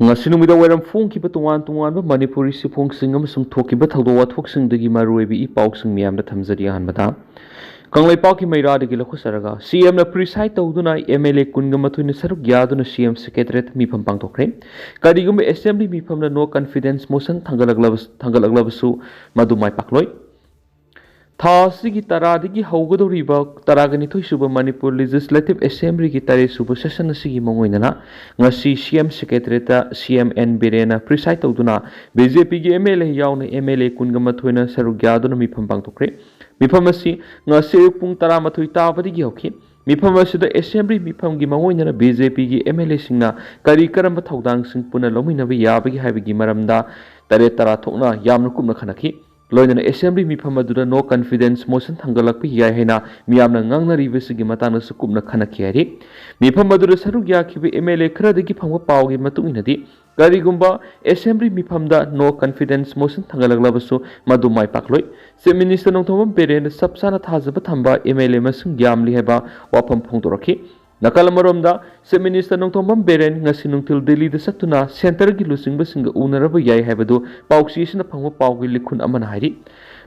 Ngasinumida wairam phongkiba tongan tonganba Manipuri siphongsing amasung thokiba thawdok wathokisingdagi maruibi ipausing miyamda thamjari ahanbada Kanglaipaukki Mairadi Lakhusaraga CM na preside tawduna MLA kunga mathuina saruk yaduna CM secretariat mifam pangthokre Kadigumba assembly mifamna no confidence motion thangalaglabasu madumai pakloi Thasigi taradigi haugadoriba taragani thoisuba Manipur Legislative Assembly ki tare suba session asigi mongoinana ngasi CM secretariat CMN Birena preside tawduna BJP gi MLA yauna MLA kunga mathuina saruk yaduna mifam pangthokre Mifam asi ngasi pung tara mathoi tabadi gi hokhi Mifam asida assembly mifam gi mangoinana BJP gi MLA singna kari karamba thawdang sing puna lominabi yabagi haibigi maramda tare tara thokna yamna kumna khanakhi Loinana assembly mifam adura no confidence motion thangalakpi yai haina miyamna ngangna ribesigi matana sukupna khanakhi hari mifam adura saruk yakhibe MLA khradagi phangwa pawgi matunginadi Karigumba assembly mifamda no confidence motion thangalaglabasu madumai pakloi Chief Minister Nongthom Beren sabsana thajaba thamba MLA masung yamli heba wapam phongdorakhi Nakalamaramda Chief Minister Nongthom Beren ngasi nungthil Delhi da satuna center gi lusingba singa unaraba yai habadu pauksi sina phangwa pawgi likhun amana hari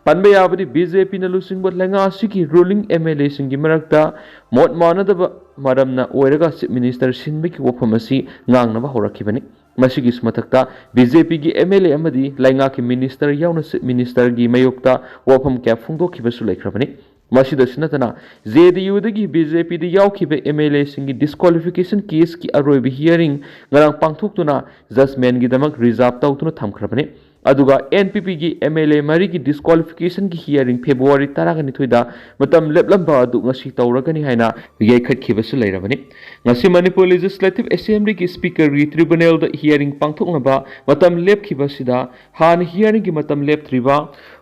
Panbe yabadi BJP na lusingba lenga asigi ruling MLA singi marakta mot manadaba maramna oiraga Chief Minister sinbeki wapam asi ngangnaba horakhibani Masigi smatakta BJP gi MLA amadi lainga ki minister yauna minister gi mayokta wafam kya phungdo khibasu laikhrabani masida sinatana JDU dagi BJP di yaukhibe MLA singi disqualification case ki aroibi hearing ngarang pangthuktuna judgment gi damak reserve tawtuna thamkhrabani aduga NPP gi MLA mari gi disqualification gi hearing February 12 da matam leplamba adu ngasi tawragani haina yaikhat khibasu lairabani ngasi Manipur Legislative Assembly gi speaker gi tribunal da hearing pangthoknaba matam lepkhibasida han hearing gi matam lepthriba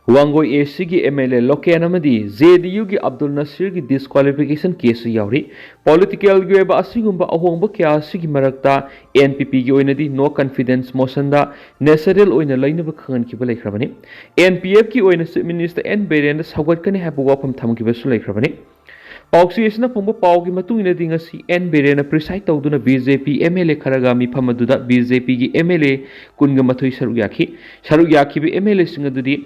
Wangoi AC gi MLA Loken amadi JDU gi Abdul Nasir gi disqualification case yauri political gi ba asigumba ahongba kya asigi marakta NPP gi oinadi no confidence motion da natural oina lainaba khangan ki balai khrabani NPF ki oina minister N Beren sagat kani habu wapam tham ki basu lai khrabani Pauksi isna phongba pawgi matungina dingasi N Beren preside tawduna BJP MLA kharaga mifam aduda BJP gi MLA kunga mathoi saruk yakhi bi MLA singadudi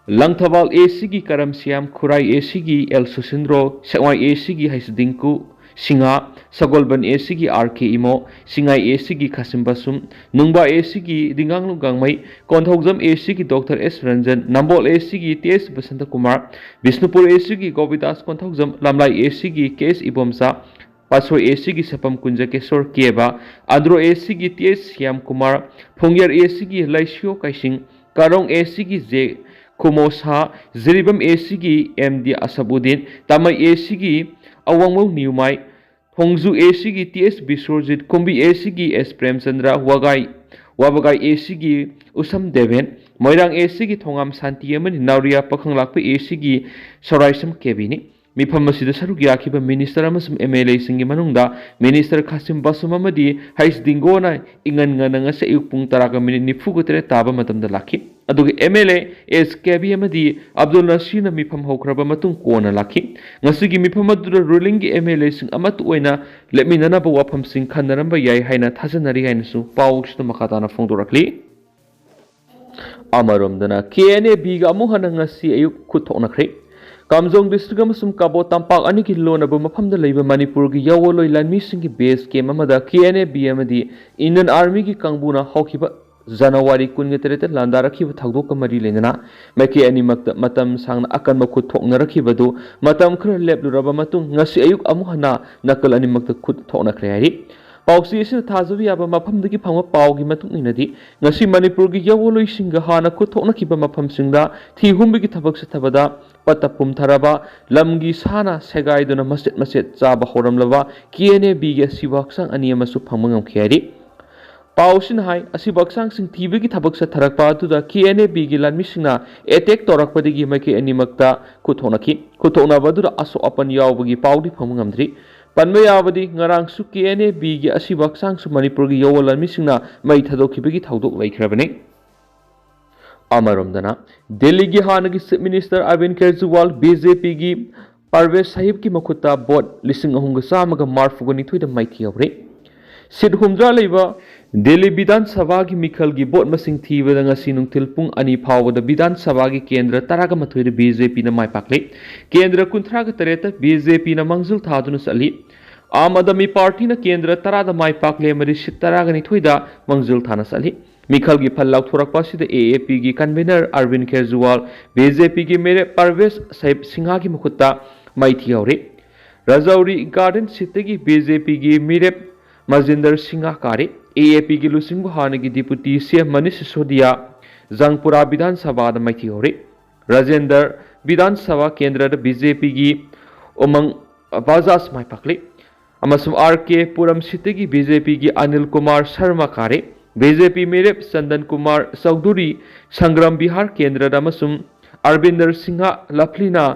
Langthabal AC gi Karam Siam Khurai AC gi El Susindro Sewai AC gi Haisdinku Singa Sagolban AC gi RK Imo Singai AC gi Khasimbasum Nungba AC gi Dinganglung Gangmai Konthogjam AC gi Dr S Ranjan Nambol AC gi TS Basanta Kumar Bisnupur AC gi Govidas Konthogjam Lamlai AC gi KS Ibomsa Pasoi AC gi Sapam Kunja Kesor Keba Andro AC gi TS Siam Kumar Phongyar AC gi Laisio Kaising Karong AC gi J Kumosa Ziribam AC gi MD Asabudin Tamai AC gi Awangmo Niumai Phongju AC gi TS Bisorjit Kumbi AC gi S Premchandra Wabagai AC gi Usam Deven Moirang AC gi Thongam Santi amani Nauria Pakhanglakpa AC gi Soraisam Kebini Mifam asida saruk yakhiba minister amasum MLA singi manungda minister Khasim Basum amadi Hais Dingona ingan ngananga sa pung taraka minit nifugutre taba matamda lakhi adugi MLA SKB amadi Abdul Nasir na mifam hokraba matung kona lakhi ngasigi mifam adura ruling gi MLA sing amatu oina lepminana ba wafam sing khanaramba yai haina thajanari haina su pawuksna makatana phongdorakli amaromdana KNAB ga amuhana ngasi ayuk khuthoknakhre Kamjong district amasum Kabo Tampak ani ki lonaba mafamda leiba Manipur gi yawoloi lanmi singi base camp amada KNAB amadi Indian Army gi kangbuna hawkiba January 19 landarakhiba thagdok mari lenana maki animakta matam sangna akan makhut thoknarakibadu matam khra lepluraba matung ngasi ayuk amuhana nakal animakta khut thoknakhre hari Pauksi isina thajabi aba mafamdagi phangwa pawgi matunginadi ngasi Manipur gi yawoloi singa hana khut thoknakiba mafam singda thihumbigi thabak sa thabada patapum tharaba lamgi sana segaiduna maset chaba horamlaba KNAB gi sibaksang ani amasu phangmangam khiari Pausin hai asibaksang sing thibigi thabak sa tharakpa atuda KNAB gi lanmi singna attack torakpadigi maki animakta khuthona badura aso apan yawbagi pawdi phangmangamdri Panme yabadi ngarang su KNAB gi asibaksang su Manipur gi yawol lanmi singna mai thadokibigi thawdok laikhrabani Amaromdana Delhi gi hanagi Chief Minister Arvind Kejriwal BJP gi Parvez Sahib ki makhutta bot lising ahunga samaga marfugani thuida maithi awre Sit humdra leba Delhi Bidan Sabha ki Mikhal ki bot masing thiba da ngasi nungthil pung ani phawda Bidan Sabha ki kendra taraga mathoi BJP na mai pakle kendra kunthra ga tareta BJP na mangzul thaduna sali Aam Adami Party na kendra tarada mai pakle mari sit taraga ni thoida mangzul thana sali Mikhal ki phal lauk thorak pasi da AAP ki convener Arvind Kejriwal BJP ki mere Parvez Sahib Singha ki mukhutta mai thiyaure Rajauri Garden City ki BJP ki mere Majinder Singha kare AAP की लुसिंग हाने की deputy CM Manish Sisodia Jangpura Vidhan Sabha मैथी होरे राजेंद्र विधान सभा केंद्र BJP की उमंग बाजास माई पकले R K पुरम city की BJP की अनिल कुमार शर्मा कारे बीजेपी मेरे चंदन कुमार चौधरी संग्राम बिहार केंद्र अरविंदर सिंह लफलीना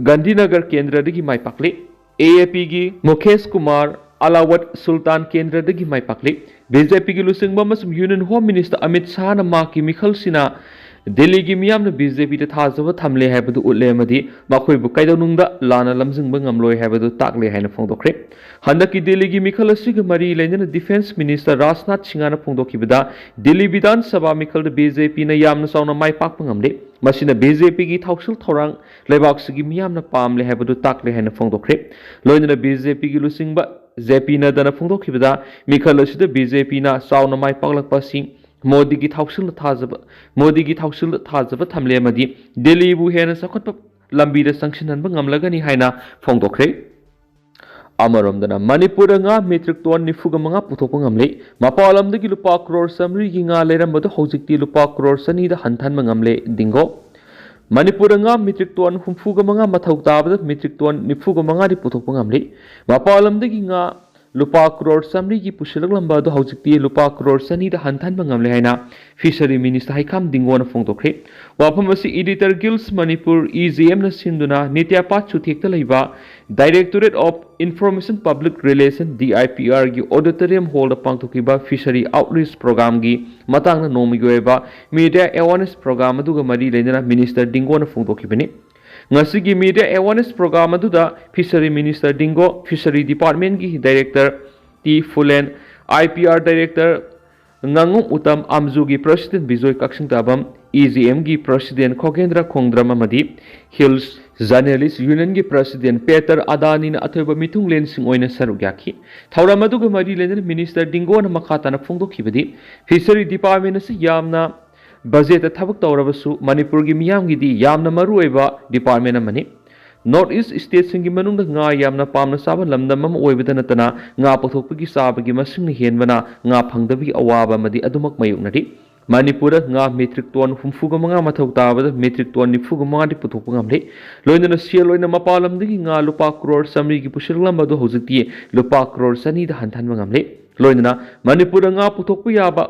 गांधीनगर केंद्र की माई पकले AAP की Mukesh Kumar Alawat Sultan Kendra dagi mai pakle BJP ki lusing masum Union Home Minister Amit Shah na ma ki mikhal sina Delhi gi miyam na BJP ta thajaba thamle haibadu utle madi makhoi bu kaidau nungda lana lamjing ba ngamloi haibadu takle haina phongdokre handaki Delhi gi mikhal asig mari lenjana Defense Minister Rajnath Singha na phongdokibada Delhi Vidhan Sabha mikhal da BJP na yamna sauna mai pak ngamle masina BJP ki thausil thorang lebak sigi miyam na pamle haibadu takle haina phongdokre loinana BJP ki lusing ba JP na dana phongdokibada mikhal asida BJP na sauna mai paklak pasi Modi ki thausil thajaba thamle madi Delhi bu hena sakot lambi da sanction han ngamlaga ni haina phongdokre Amarom dana Manipur nga metric ton nifuga manga puthok ngamle mapalam da ki lupa crore samri gi nga leram badu hojikti lupa crore sani da hanthan ngamle dingo Manipur nga metric ton humfuga manga mathau tabada metric ton nifuga manga di puthok ngamle mapalam da ki nga Lupa crore samri ki pushilak lamba do hojikti lupa crore sani da hanthan ngamle haina Fishery Minister haikam dingo na phongdokre wafam asi Editor Guilds Manipur EGM na sinduna nitya pat chuthekta leiba Directorate of Information Public Relation DIPR gi auditorium hall da pangthokiba Fishery Outreach Program gi matang na nomi goeba Media Awareness Program aduga mari leinana Minister dingo na phongdokibani Ngasigi Media Awareness Program aduda Fishery Minister Dingo Fishery Department ki Director T Fulen IPR Director Ngangum Utam Amzu ki President Bijoy Kaksing Tabam EGM ki President Khogendra Khongdram amadi Hills Journalist Union ki President Peter Adani na athoiba mitung len sing oina saruk yakhi thauram aduga mari len Minister Dingo na makhata na phongdokhibadi Fishery Department asi yamna Budget thabak tawrabasu Manipur gi miyam gi di yamna maruoiba department amani North East State singi manungda nga yamna pamna saba lamdam am oibada natana nga pathokpagi sabagi masing henbana nga phangdabi awaba madi adumak mayuknadi Manipur nga metric ton humfuga manga mathau tabada metric ton nifuga manga di puthokpa ngamle loina sial loina mapalam digi nga lupa crore samri gi pushirlamba do hojiti lupa crore sani da hanthan ngamle loina Manipur nga puthokpa yaba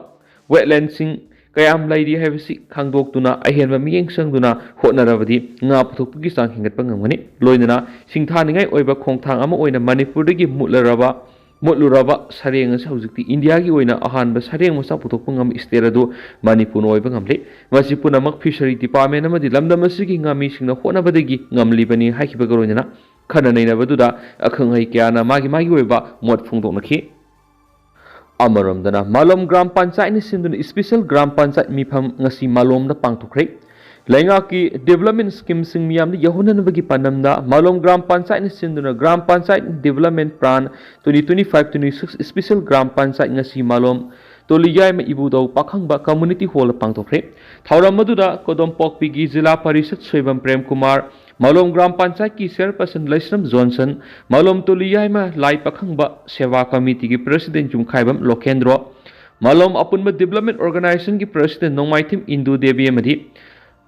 wetland sing Kayam laidi habisi khangdok tuna ahenba miyeng sangduna hotnarabadi nga puthokpagi sang hingatpa ngamani loinana singthaningai oiba khongthang ama oina Manipur dagi mutluraba sareng asa hojikti India gi oina ahanba sareng masa puthokpa ngam isteradu Manipur oiba ngamle masi punamak Fishery Department amadi lamdam asigi ngami singna hotnabadagi ngamlibani haikiba garoina khananaina baduda akhangai kyana magi oiba mot phungdoknakhi Amaram dana Malom Gram Panchayat ni sinduna special Gram Panchayat mifam ngasi Malom da pangthokre lainga ki development scheme sing miyam ni yahunan bagi panamda Malom Gram Panchayat ni sinduna Gram Panchayat Development Plan 2025-26 special Gram Panchayat ngasi Malom toliyai ma ibudau pakhangba community hall pangthokre thauram maduda kodom pokpi gi Jila Parishad Soibam Prem Kumar Malom Gram Panchayat ki Chairperson Laisram Johnson, Malom Tuliyai ma Lai Pakhangba Seva Committee ki President Jumkhaibam Lokendro, Malom Apunba Development Organization ki President Nongmaitim Indu Devi amadi,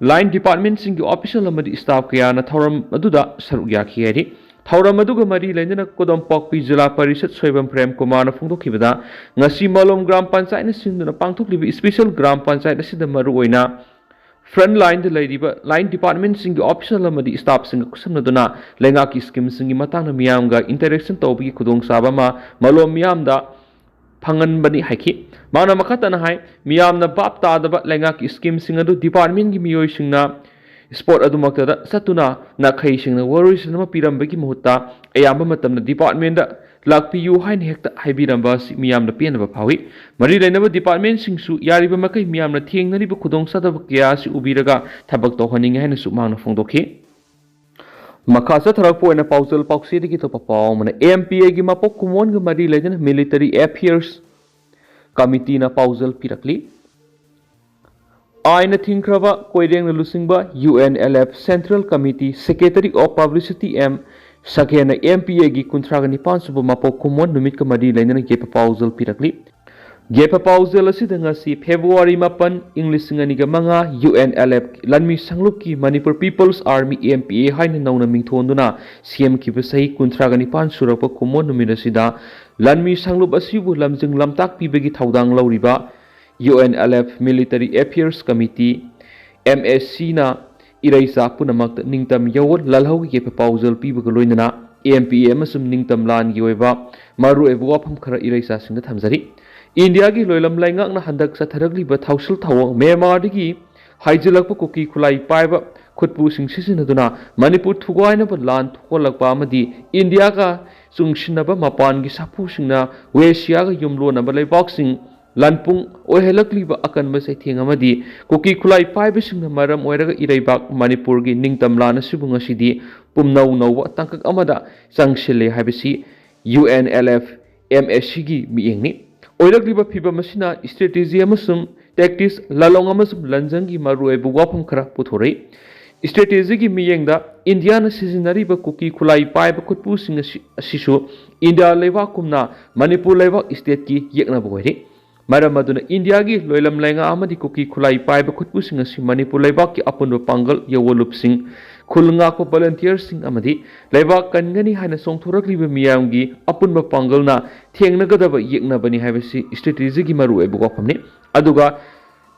Line Department sing ki official amadi staff kaya na thauram maduda sarugya khiyari, thauram maduga mari lenjana kodom pokpi Jila Parishad Soibam Prem Kumar na phongdokhibada, ngasi Malom Gram Panchayat na sinduna pangthoklibi special Gram Panchayat asida maru oina Front line the lady line department sing optional amadi staff sing kusamnaduna lenga ki scheme sing matang na miyam ga interaction tawbi khudong sabama malom miyam da phangan bani haiki mana makata na hai miyam na bap ta da lenga ki scheme sing adu department gi miyoi sing na sport adu makta da satuna na khai sing na wari sing na piram bagi muhutta ayamba matam na department da lakpiyu hain hekta haibiramba miyamna penaba phawi mari lainaba department singsu yariba makai miyamna thengnariba khudong sadaba kya si ubiraga thabak tohaning haina su mangna phongdokhi makasa tharakpo ena pausal paukse digi to papaw mana MPA gi mapok kumon ga mari laidana military affairs committee na pausal pirakli aina thingkraba koireng na lusingba UNLF Central Committee Secretary of Publicity M Sakena MPA gi kuntraga nipan suba mapok kumon numit ka mari laidana ge pausal pirakli ge pausal asidanga si February 8 English singaniga manga UNLF lanmi sanglup ki Manipur People's Army MPA haina nauna mingthonduna CM ki basai kuntraga nipan surapa kumon numit asida lanmi sanglup asibu lamjing lamtak pibagi thaudang lauriba UNLF Military Affairs Committee MSC na iraisa punamak ningtam yawol lalhaw ge pausal pibaga loinana MPA masum ningtam lan gi oiba maru ebu wafam khara iraisa singda thamjari India ki loilam laingak na handak sa tharagli ba thausul thawang Myanmar digi haijilak pa kuki khulai paiba khutpu sing sisinaduna Manipur thugwaina ba lan tholakpa amadi India ka chungsinaba mapan gi sapu singna Asia ga yumlo na ba leibak sing lanpung ohelakli ba akan ba sai theng amadi kuki khulai paiba singna maram oiraga iraibak Manipur gi ningtam lana sibunga sidi pumnau nau tangkak amada changshile habisi UNLF MSC gi miengni oirakliba phiba masina strategy amasum tactics lalong amasum lanjangi maruai bu wafam khara puthorei strategy gi miyengda India na seasonary ba kuki khulai pai ba khutpu sing asisu India lewa kumna Manipur lewa state ki yekna boire maramaduna India gi loilam lainga amadi kuki khulai pai ba khutpu sing asi Manipur lewa ki apun pangal yawolup sing khulnga ko volunteers sing amadi lewa kangani haina songthorakli ba miyamgi apun pangal na thengnagadaba yeknabani habisi strategy gi maru ebu wafamni aduga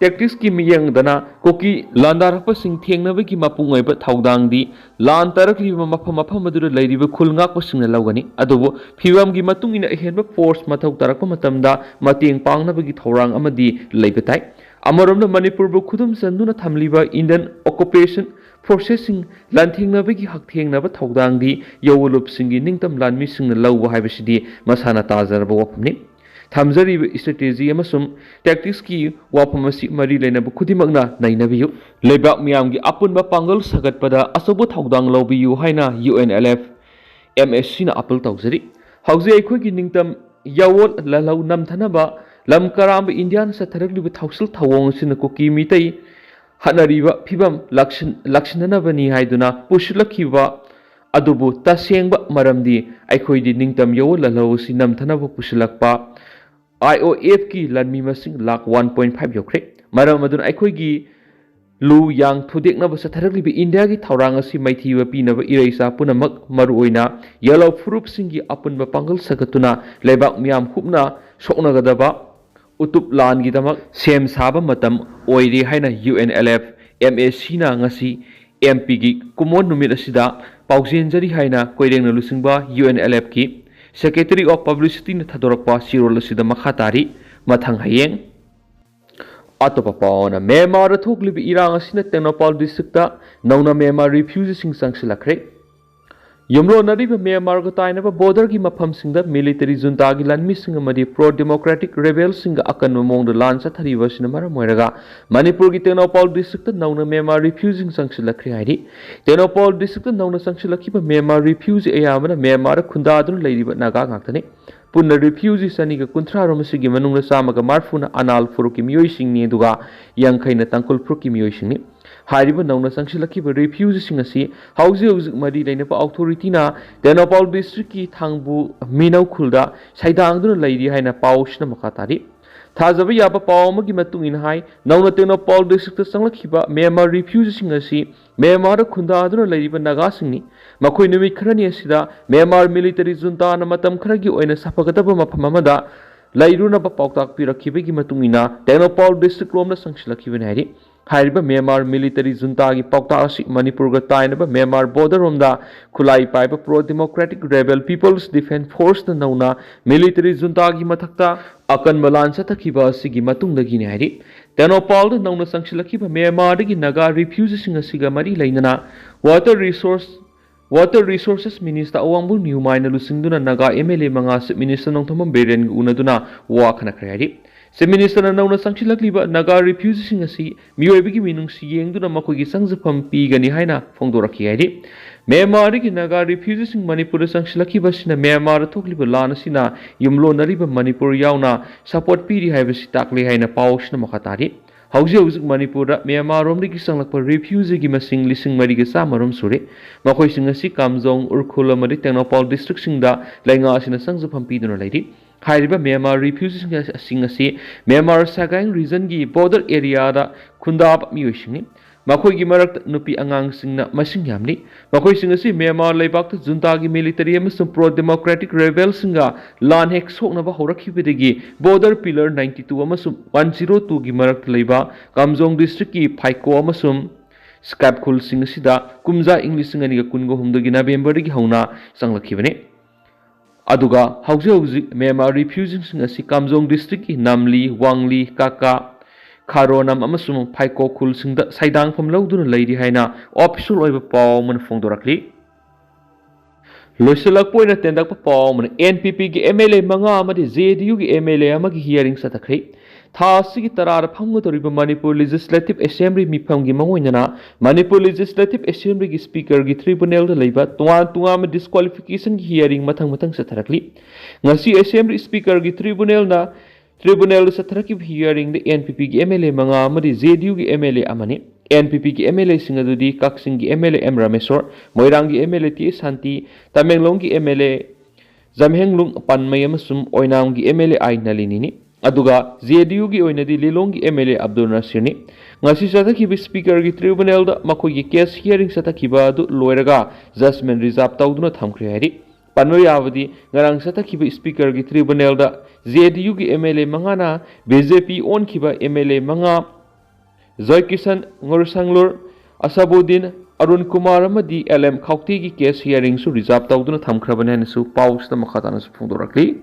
tactics ki miyang dana koki landarakpa sing thengnabagi mapungoi ba thaudangdi lan tarakli ba mafam adura leiriba khulnga ko singna lawgani adubo phibam gi matungina ehenba force mathau tarakpa matamda mateng pangnabagi thorang amadi leibatai amoromna Manipur bu khudum sanduna thamliba Indian occupation processing lanthengnabi hakthengna thaudangdi yawolup singi ningtam lanmi singna lawwa haibasidi masana tajarba wapamni thamjari strategy amasum tactics ki wapamasi mari leinabu khudimagna nainabiyu leibak miyamgi apunba pangal sagatpada asobo thaudang lawbiyu haina UNLF MSC na apel tawjari hauji aikhoi gi ningtam yawol lalau namthanaba lam karam Indian sa tharaklibu thausul thawong sina ko kimitai hanariba phibam lakshinanabani haiduna pushulakhiba adubu tasengba maramdi aikhoi di ningtam yawol lalau si namthanaba pushulakpa IOF ki lanmi masing lak 1.5 yokre maram adun aikhoi gi lu yang thudekna ba satharakli bi India gi thaurang asi maithiwa pinaba iraisa punamak maruoina yellow fruit singi apun ba pangal sagatuna lebak miam hupna sokna gadaba utup lan gi damak sem saba matam oiri haina UNLF MSC na ngasi MP gi kumon numit asida paujinjari haina koirengna lusingba UNLF ki Secretary of Publicity na thadorakpa sirol asida makhatari mathang hayeng atopa paona Myanmar thoklibi irang asina Tenopal district ta nauna Myanmar refugees sing Changsilakhre yumlo nariba Myanmar ga tainaba border gi mafam singda military junta gi lanmi sing amadi pro democratic rebels sing akan mongda lan sa thariba sina mara moiraga Manipur gi Tenopal district ta nauna Myanmar refugees sing Changsilakhre hairi Tenopal district ta nauna Changsilakhiba Myanmar refugee ayamana Myanmar khunda adun leiriba naga ngaktani punna refugees ani ga kunthra romasi gi manungna samaga marfuna anal furuki miyoi singni duga yangkhaina tangkul furuki miyoi singni hariba nauna Changsilakhriba refugees sing asi hauji mari lainapa authority na Tenopal district ki thangbu minau khulda saidangduna leiri haina pausna makatari thajaba yaba pawma gi matungin hai nauna Tenopal district sanglakhiba Myanmar refugees sing asi Myanmar khunda aduna leiriba naga singni makoi numit kharani asida Myanmar military junta na matam kharagi oina sapagataba mafam amada lairuna ba pautak pirakhibagi matungina Tenopal district romna Changsilakhibani hairi hariba Myanmar military junta gi pautak asi Manipur ga tainaba Myanmar border romda khulai paiba pro democratic rebel people's defense force na nauna military junta gi mathakta akan balan satakhiba asigi matungdagi ne hairi Tenopal da nauna Changsilakhiba Myanmar gi naga refugees sing asiga mari lainana water resource Water Resources Minister Awangbu Newmaina Lusingduna Naga MLA Manga Sip Minister Nongthomam Beren Unaduna wa khannakhiba Sip Minister Nauna Changsilakhre Naga refugees asi miyoibigi minungsi yengduna makoigi sangjapam pigani haina phongdoraki haidi Myanmar ki Naga refugees Manipur Changsilakhre sina Myanmar thokliba lan asina yumlonariba Manipur yauna support piri haibasi takle haina pawsna makhatari Hauzik Manipur Myanmar romdagi sanglakpa refugee gi masing lising mariga samarom sure makhoi singasi Kamjong Urkhul amadi Tengnoupal district singda lainga asina sangjapam piduna leidi hairiba Myanmar refugees singasi Myanmar Sagaing region gi border area da khundab miyoisingni makhoi gi marak nupi angang singna masing yamni makhoi singasi Myanmar leibak junta gi military amasung pro democratic rebels singa lan hek sokna ba horakhibidagi border pillar 92 amasung 102 gi marak leiba Kamjong district ki phaiko amasung Scap khul singasida kumja English singani ga kungo humdagi November gi hauna sanglakibani aduga hauzik Myanmar refugees singasi Kamjong district ki Namli Wangli Kaka Kharonam amasung phaiko khul singda saidang pham lawduna leidi haina official oiba paw man phongdorakli loisalak poina tendak paw man NPP gi MLA manga amadi JDU gi MLA amagi hearing satakri thasi gi tarar phangudoriba Manipur Legislative Assembly mifam gi mangoinana Manipur Legislative Assembly gi speaker gi tribunal da leiba tuwa ma disqualification gi hearing mathang satarakli ngasi Assembly speaker gi Tribunal Satraki hearing the NPP ki MLA manga amadi JDU ki MLA amani NPP ki MLA singadudi Kaksing ki MLA M Rameswar Moirang ki MLA T Santi Tamenglong ki MLA Jamhenglung Panmay amasum Oinam ki MLA Ai Nalinini aduga JDU ki oinadi Lilong ki MLA Abdul Nasir ni ngasi satakhiba speaker ki tribunal da makoi ki case hearing satakhiba adu loiraga judgment reserve tawduna thamkhre hairi Panwayavadi ngarang satakhiba speaker ki tribunal da JDU ki MLA mangana BJP on khiba MLA manga Joy Kisan Ngorsanglur Asabudin Arun Kumar amadi LM Khauti ki case hearing su reserve tawduna thamkhrabane su paus da makhatana su phongdorakli